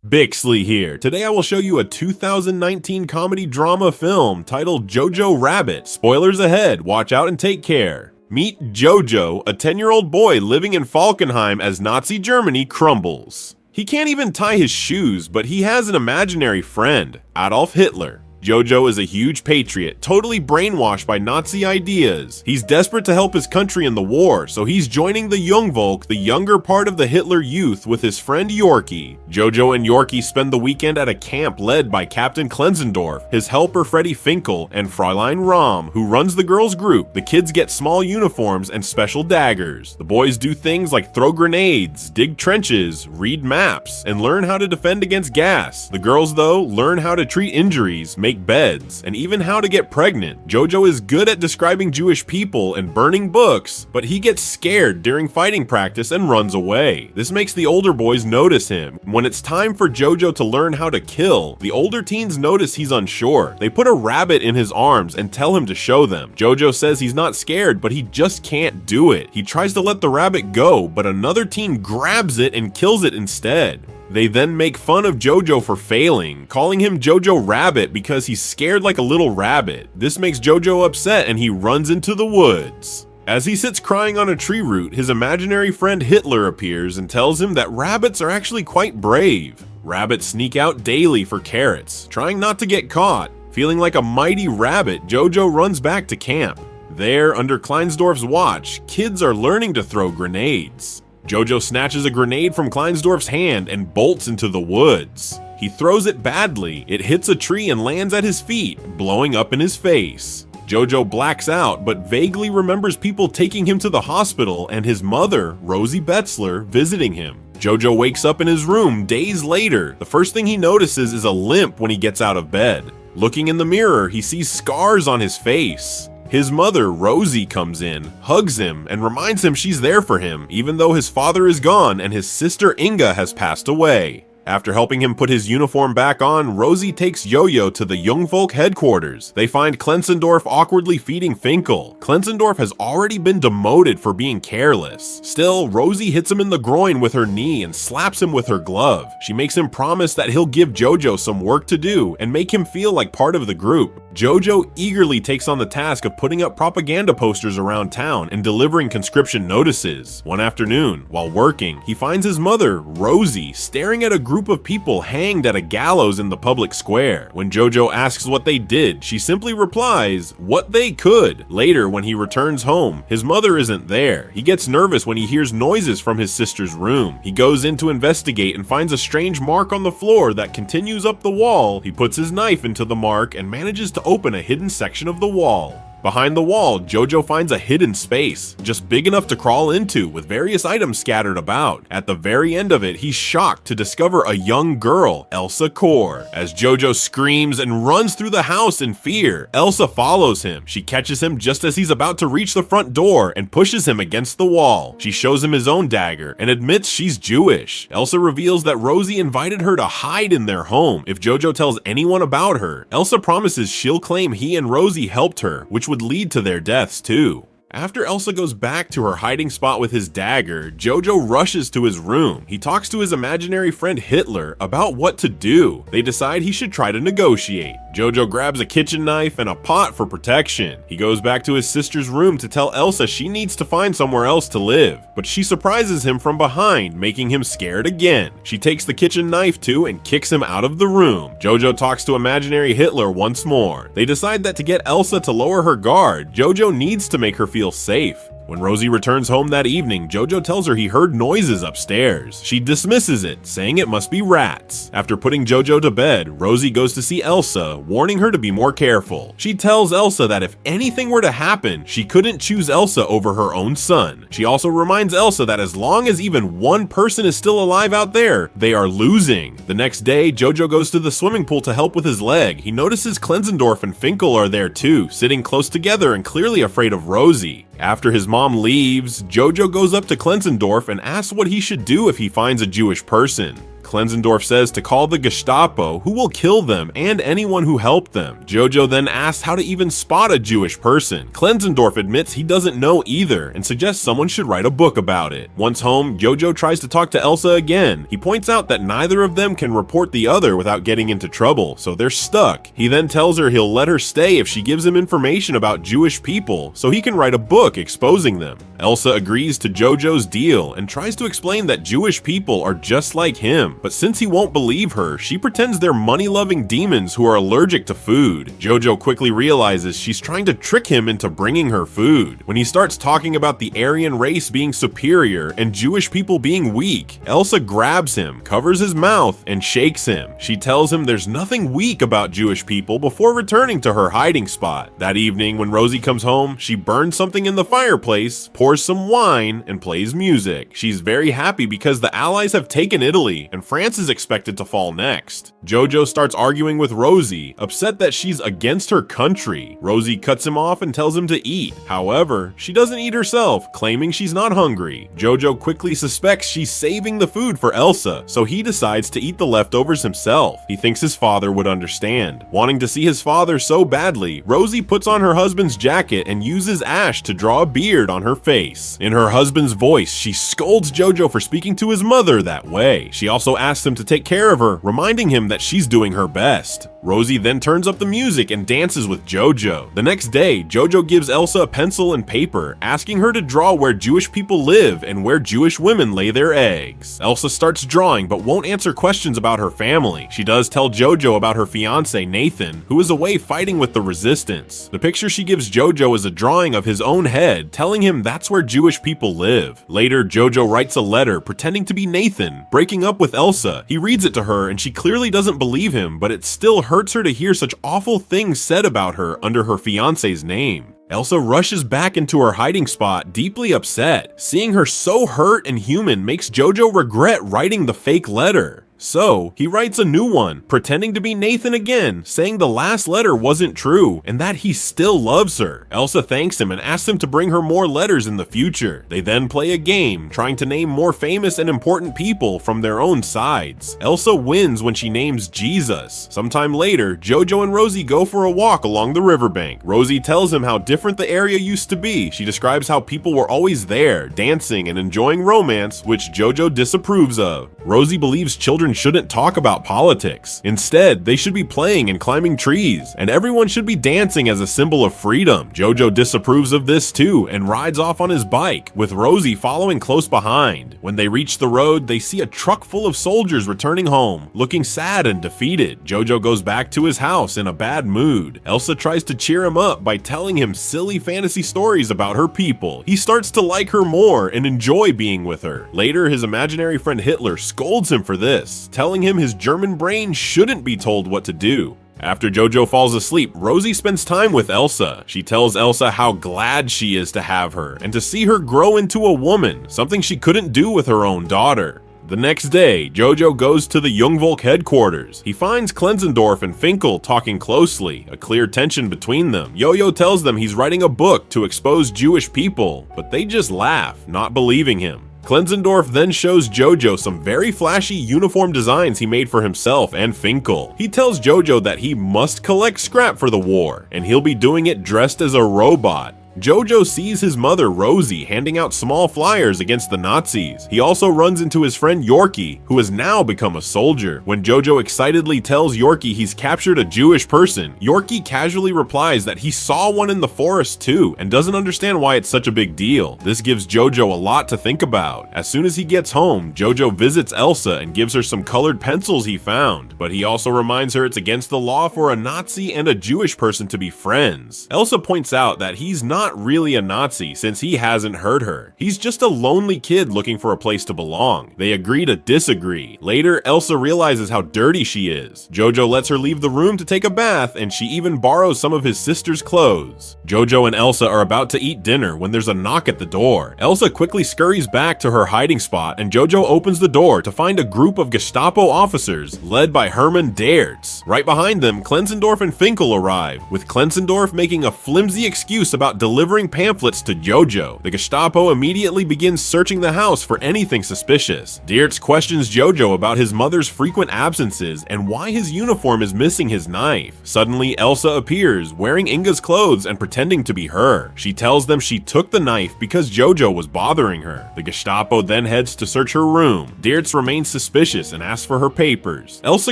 Bixley here. Today I will show you a 2019 comedy drama film titled Jojo Rabbit. Spoilers ahead, watch out and take care. Meet Jojo, a 10-year-old boy living in Falkenheim as Nazi Germany crumbles. He can't even tie his shoes, but he has an imaginary friend, Adolf Hitler. Jojo is a huge patriot, totally brainwashed by Nazi ideas. He's desperate to help his country in the war, so he's joining the Jungvolk, the younger part of the Hitler Youth, with his friend Yorkie. Jojo and Yorkie spend the weekend at a camp led by Captain Klenzendorf, his helper Freddie Finkel, and Fräulein Rom, who runs the girls' group. The kids get small uniforms and special daggers. The boys do things like throw grenades, dig trenches, read maps, and learn how to defend against gas. The girls, though, learn how to treat injuries, make beds, and even how to get pregnant. Jojo is good at describing Jewish people and burning books, but he gets scared during fighting practice and runs away. This makes the older boys notice him. When it's time for Jojo to learn how to kill, the older teens notice he's unsure. They put a rabbit in his arms and tell him to show them. Jojo says he's not scared, but he just can't do it. He tries to let the rabbit go, but another teen grabs it and kills it instead. They then make fun of Jojo for failing, calling him Jojo Rabbit because he's scared like a little rabbit. This makes Jojo upset and he runs into the woods. As he sits crying on a tree root, his imaginary friend Hitler appears and tells him that rabbits are actually quite brave. Rabbits sneak out daily for carrots, trying not to get caught. Feeling like a mighty rabbit, Jojo runs back to camp. There, under Kleinsdorf's watch, kids are learning to throw grenades. Jojo snatches a grenade from Kleinsdorf's hand and bolts into the woods. He throws it badly, it hits a tree and lands at his feet, blowing up in his face. Jojo blacks out, but vaguely remembers people taking him to the hospital and his mother, Rosie Betzler, visiting him. Jojo wakes up in his room days later. The first thing he notices is a limp when he gets out of bed. Looking in the mirror, he sees scars on his face. His mother, Rosie, comes in, hugs him, and reminds him she's there for him, even though his father is gone and his sister Inga has passed away. After helping him put his uniform back on, Rosie takes Yo-Yo to the Jungvolk headquarters. They find Klenzendorf awkwardly feeding Finkel. Klenzendorf has already been demoted for being careless. Still, Rosie hits him in the groin with her knee and slaps him with her glove. She makes him promise that he'll give Jojo some work to do and make him feel like part of the group. Jojo eagerly takes on the task of putting up propaganda posters around town and delivering conscription notices. One afternoon, while working, he finds his mother, Rosie, staring at a group of people hanged at a gallows in the public square. When Jojo asks what they did, she simply replies, "What they could." Later, when he returns home, his mother isn't there. He gets nervous when he hears noises from his sister's room. He goes in to investigate and finds a strange mark on the floor that continues up the wall. He puts his knife into the mark and manages to open a hidden section of the wall. Behind the wall, Jojo finds a hidden space, just big enough to crawl into, with various items scattered about. At the very end of it, he's shocked to discover a young girl, Elsa Kor. As Jojo screams and runs through the house in fear, Elsa follows him. She catches him just as he's about to reach the front door and pushes him against the wall. She shows him his own dagger and admits she's Jewish. Elsa reveals that Rosie invited her to hide in their home if Jojo tells anyone about her. Elsa promises she'll claim he and Rosie helped her, which would lead to their deaths too. After Elsa goes back to her hiding spot with his dagger, Jojo rushes to his room. He talks to his imaginary friend Hitler about what to do. They decide he should try to negotiate. Jojo grabs a kitchen knife and a pot for protection. He goes back to his sister's room to tell Elsa she needs to find somewhere else to live, but she surprises him from behind, making him scared again. She takes the kitchen knife too and kicks him out of the room. Jojo talks to imaginary Hitler once more. They decide that to get Elsa to lower her guard, Jojo needs to make her feel safe. When Rosie returns home that evening, Jojo tells her he heard noises upstairs. She dismisses it, saying it must be rats. After putting Jojo to bed, Rosie goes to see Elsa, warning her to be more careful. She tells Elsa that if anything were to happen, she couldn't choose Elsa over her own son. She also reminds Elsa that as long as even one person is still alive out there, they are losing. The next day, Jojo goes to the swimming pool to help with his leg. He notices Klenzendorf and Finkel are there too, sitting close together and clearly afraid of Rosie. After his mom leaves, Jojo goes up to Klenzendorf and asks what he should do if he finds a Jewish person. Klenzendorf says to call the Gestapo, who will kill them and anyone who helped them. Jojo then asks how to even spot a Jewish person. Klenzendorf admits he doesn't know either and suggests someone should write a book about it. Once home, Jojo tries to talk to Elsa again. He points out that neither of them can report the other without getting into trouble, so they're stuck. He then tells her he'll let her stay if she gives him information about Jewish people, so he can write a book exposing them. Elsa agrees to Jojo's deal and tries to explain that Jewish people are just like him, but since he won't believe her, she pretends they're money-loving demons who are allergic to food. Jojo quickly realizes she's trying to trick him into bringing her food. When he starts talking about the Aryan race being superior and Jewish people being weak, Elsa grabs him, covers his mouth, and shakes him. She tells him there's nothing weak about Jewish people before returning to her hiding spot. That evening, when Rosie comes home, she burns something in the fireplace, pours some wine, and plays music. She's very happy because the Allies have taken Italy, and France is expected to fall next. Jojo starts arguing with Rosie, upset that she's against her country. Rosie cuts him off and tells him to eat. However, she doesn't eat herself, claiming she's not hungry. Jojo quickly suspects she's saving the food for Elsa, so he decides to eat the leftovers himself. He thinks his father would understand. Wanting to see his father so badly, Rosie puts on her husband's jacket and uses ash to draw a beard on her face. In her husband's voice, she scolds Jojo for speaking to his mother that way. She also asks him to take care of her, reminding him that she's doing her best. Rosie then turns up the music and dances with Jojo. The next day, Jojo gives Elsa a pencil and paper, asking her to draw where Jewish people live and where Jewish women lay their eggs. Elsa starts drawing but won't answer questions about her family. She does tell Jojo about her fiance Nathan, who is away fighting with the resistance. The picture she gives Jojo is a drawing of his own head, telling him that's where Jewish people live. Later, Jojo writes a letter pretending to be Nathan, breaking up with Elsa. He reads it to her and she clearly doesn't believe him, but it still hurts her to hear such awful things said about her under her fiance's name. Elsa rushes back into her hiding spot, deeply upset. Seeing her so hurt and human makes Jojo regret writing the fake letter. So, he writes a new one, pretending to be Nathan again, saying the last letter wasn't true, and that he still loves her. Elsa thanks him and asks him to bring her more letters in the future. They then play a game, trying to name more famous and important people from their own sides. Elsa wins when she names Jesus. Sometime later, Jojo and Rosie go for a walk along the riverbank. Rosie tells him how different the area used to be. She describes how people were always there, dancing and enjoying romance, which Jojo disapproves of. Rosie believes children shouldn't talk about politics. Instead, they should be playing and climbing trees, and everyone should be dancing as a symbol of freedom. Jojo disapproves of this too and rides off on his bike, with Rosie following close behind. When they reach the road, they see a truck full of soldiers returning home, looking sad and defeated. Jojo goes back to his house in a bad mood. Elsa tries to cheer him up by telling him silly fantasy stories about her people. He starts to like her more and enjoy being with her. Later, his imaginary friend Hitler scolds him for this, telling him his German brain shouldn't be told what to do. After Jojo falls asleep, Rosie spends time with Elsa. She tells Elsa how glad she is to have her and to see her grow into a woman, something she couldn't do with her own daughter. The next day, Jojo goes to the Jungvolk headquarters. He finds Klenzendorf and Finkel talking closely, a clear tension between them. Yo-Yo tells them he's writing a book to expose Jewish people, but they just laugh, not believing him. Klenzendorf then shows Jojo some very flashy uniform designs he made for himself and Finkel. He tells Jojo that he must collect scrap for the war, and he'll be doing it dressed as a robot. Jojo sees his mother Rosie handing out small flyers against the Nazis. He also runs into his friend Yorkie, who has now become a soldier. When Jojo excitedly tells Yorkie he's captured a Jewish person, Yorkie casually replies that he saw one in the forest too, and doesn't understand why it's such a big deal. This gives Jojo a lot to think about. As soon as he gets home, Jojo visits Elsa and gives her some colored pencils he found, but he also reminds her it's against the law for a Nazi and a Jewish person to be friends. Elsa points out that he's not really a Nazi since he hasn't hurt her. He's just a lonely kid looking for a place to belong. They agree to disagree. Later, Elsa realizes how dirty she is. Jojo lets her leave the room to take a bath, and she even borrows some of his sister's clothes. Jojo and Elsa are about to eat dinner when there's a knock at the door. Elsa quickly scurries back to her hiding spot, and Jojo opens the door to find a group of Gestapo officers led by Hermann Daertz. Right behind them, Klenzendorf and Finkel arrive, with Klenzendorf making a flimsy excuse about delivering delivering pamphlets to Jojo. The Gestapo immediately begins searching the house for anything suspicious. Diertz questions Jojo about his mother's frequent absences and why his uniform is missing his knife. Suddenly, Elsa appears, wearing Inga's clothes and pretending to be her. She tells them she took the knife because Jojo was bothering her. The Gestapo then heads to search her room. Diertz remains suspicious and asks for her papers. Elsa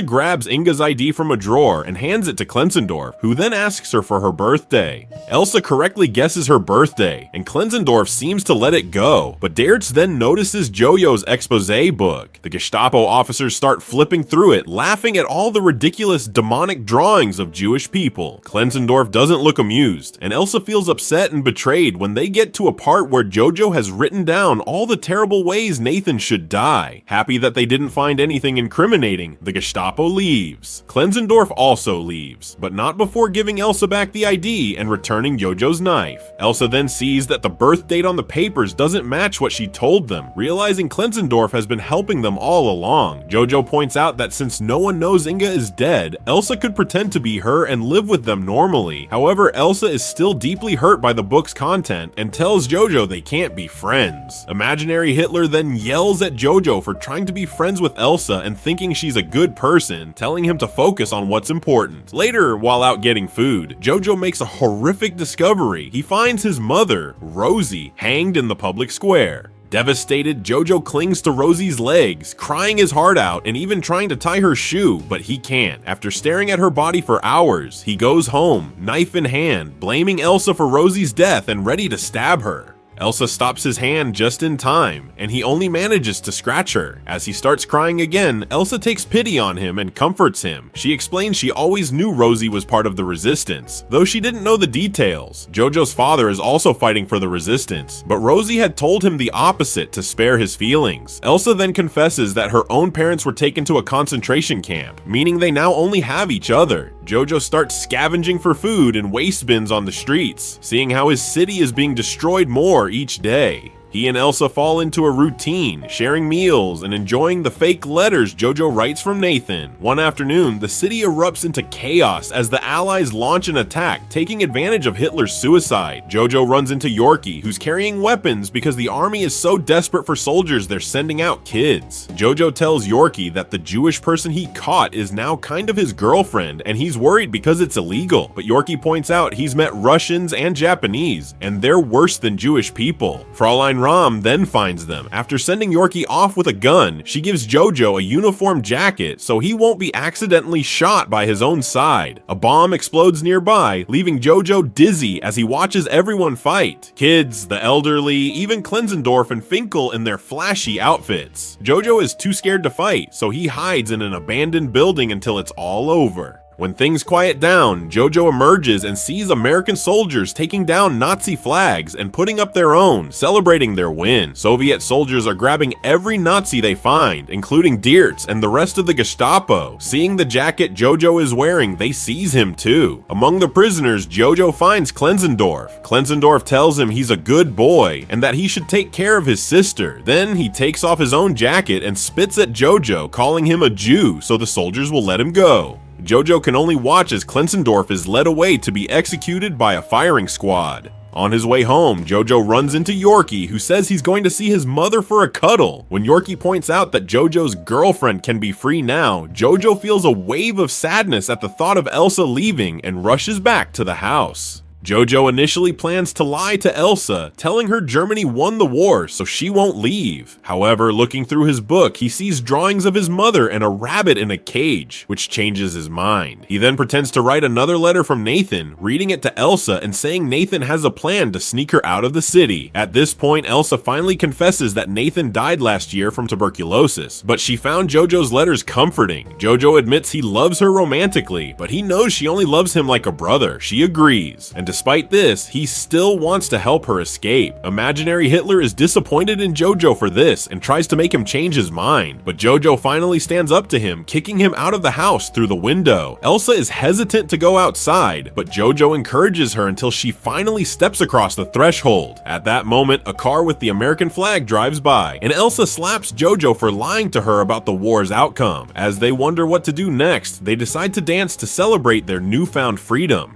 grabs Inga's ID from a drawer and hands it to Klenzendorf, who then asks her for her birthday. Elsa correctly guesses her birthday, and Klenzendorf seems to let it go, but Diertz then notices Jojo's expose book. The Gestapo officers start flipping through it, laughing at all the ridiculous demonic drawings of Jewish people. Klenzendorf doesn't look amused, and Elsa feels upset and betrayed when they get to a part where Jojo has written down all the terrible ways Nathan should die. Happy that they didn't find anything incriminating, the Gestapo leaves. Klenzendorf also leaves, but not before giving Elsa back the ID and returning Jojo's knife. Elsa then sees that the birth date on the papers doesn't match what she told them, realizing Klenzendorf has been helping them all along. Jojo points out that since no one knows Inga is dead, Elsa could pretend to be her and live with them normally. However, Elsa is still deeply hurt by the book's content and tells Jojo they can't be friends. Imaginary Hitler then yells at Jojo for trying to be friends with Elsa and thinking she's a good person, telling him to focus on what's important. Later, while out getting food, Jojo makes a horrific discovery. He finds his mother, Rosie, hanged in the public square. Devastated, Jojo clings to Rosie's legs, crying his heart out and even trying to tie her shoe, but he can't. After staring at her body for hours, he goes home, knife in hand, blaming Elsa for Rosie's death and ready to stab her. Elsa stops his hand just in time, and he only manages to scratch her. As he starts crying again, Elsa takes pity on him and comforts him. She explains she always knew Rosie was part of the resistance, though she didn't know the details. Jojo's father is also fighting for the resistance, but Rosie had told him the opposite to spare his feelings. Elsa then confesses that her own parents were taken to a concentration camp, meaning they now only have each other. Jojo starts scavenging for food in waste bins on the streets, seeing how his city is being destroyed more each day. He and Elsa fall into a routine, sharing meals and enjoying the fake letters Jojo writes from Nathan. One afternoon, the city erupts into chaos as the Allies launch an attack, taking advantage of Hitler's suicide. Jojo runs into Yorkie, who's carrying weapons because the army is so desperate for soldiers they're sending out kids. Jojo tells Yorkie that the Jewish person he caught is now kind of his girlfriend, and he's worried because it's illegal. But Yorkie points out he's met Russians and Japanese, and they're worse than Jewish people. Fraulein Ram then finds them. After sending Yorkie off with a gun, she gives Jojo a uniform jacket so he won't be accidentally shot by his own side. A bomb explodes nearby, leaving Jojo dizzy as he watches everyone fight. Kids, the elderly, even Klenzendorf and Finkel in their flashy outfits. Jojo is too scared to fight, so he hides in an abandoned building until it's all over. When things quiet down, Jojo emerges and sees American soldiers taking down Nazi flags and putting up their own, celebrating their win. Soviet soldiers are grabbing every Nazi they find, including Diertz and the rest of the Gestapo. Seeing the jacket Jojo is wearing, they seize him too. Among the prisoners, Jojo finds Klenzendorf. Klenzendorf tells him he's a good boy and that he should take care of his sister. Then he takes off his own jacket and spits at Jojo, calling him a Jew so the soldiers will let him go. Jojo can only watch as Klenzendorf is led away to be executed by a firing squad. On his way home, Jojo runs into Yorkie, who says he's going to see his mother for a cuddle. When Yorkie points out that Jojo's girlfriend can be free now, Jojo feels a wave of sadness at the thought of Elsa leaving and rushes back to the house. Jojo initially plans to lie to Elsa, telling her Germany won the war so she won't leave. However, looking through his book, he sees drawings of his mother and a rabbit in a cage, which changes his mind. He then pretends to write another letter from Nathan, reading it to Elsa and saying Nathan has a plan to sneak her out of the city. At this point, Elsa finally confesses that Nathan died last year from tuberculosis, but she found Jojo's letters comforting. Jojo admits he loves her romantically, but he knows she only loves him like a brother. She agrees, and despite this, he still wants to help her escape. Imaginary Hitler is disappointed in Jojo for this and tries to make him change his mind, but Jojo finally stands up to him, kicking him out of the house through the window. Elsa is hesitant to go outside, but Jojo encourages her until she finally steps across the threshold. At that moment, a car with the American flag drives by, and Elsa slaps Jojo for lying to her about the war's outcome. As they wonder what to do next, they decide to dance to celebrate their newfound freedom.